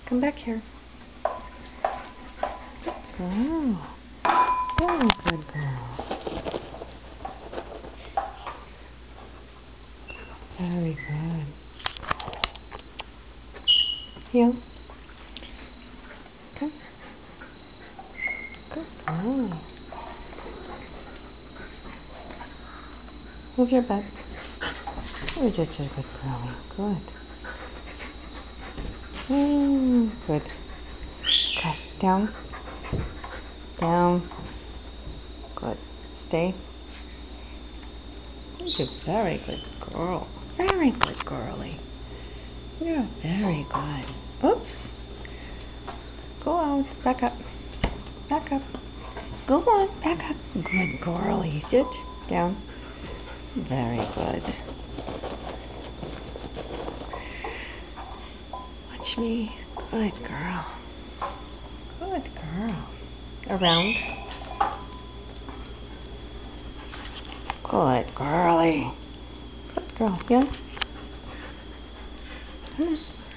Come back here. Good girl. Very good girl. Very good. Heel. Come. Good girl. Move your butt. You're just a good girl. Good. Good. Okay. Down. Down. Good. Stay. You're a very good girl. Very good girlie. You're very good. Oops. Go out. Back up. Back up. Go on. Back up. Good girlie. Sit down. Very good. Watch me. Good girl. Good girl. Around. Good girlie. Good girl. Heel.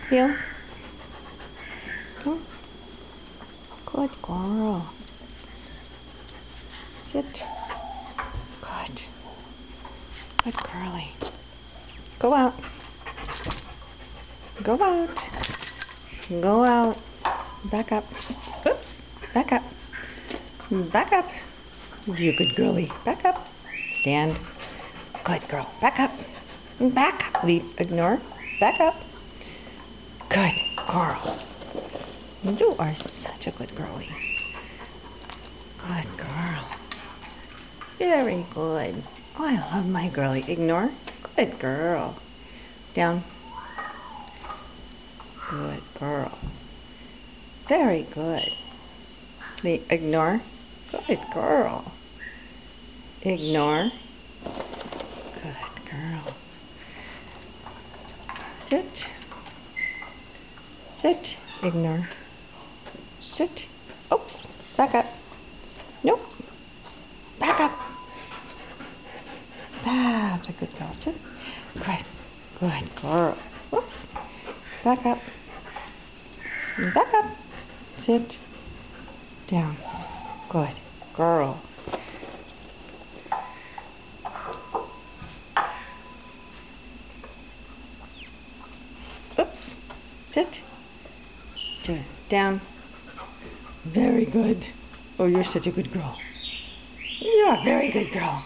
Heel. Good girl. Sit. Good. Good girlie. Go out. Go out. Go out. Back up. Oops. Back up. Back up. You good girlie. Back up. Stand. Good girl. Back up. Back up. Leave. Ignore. Back up. Good girl. You are such a good girlie. Good girl. Very good. Oh, I love my girlie. Ignore. Good girl. Down. Good girl. Very good. Ignore. Good girl. Ignore. Good girl. Sit. Sit. Ignore. Sit. Oh, back up. Nope. Back up. That's a good girl. Sit. Good. Good girl. Whoops. Back up. Back up. Sit. Down. Good girl. Oops. Sit. Down. Very good. Oh, you're such a good girl. You're a very good girl.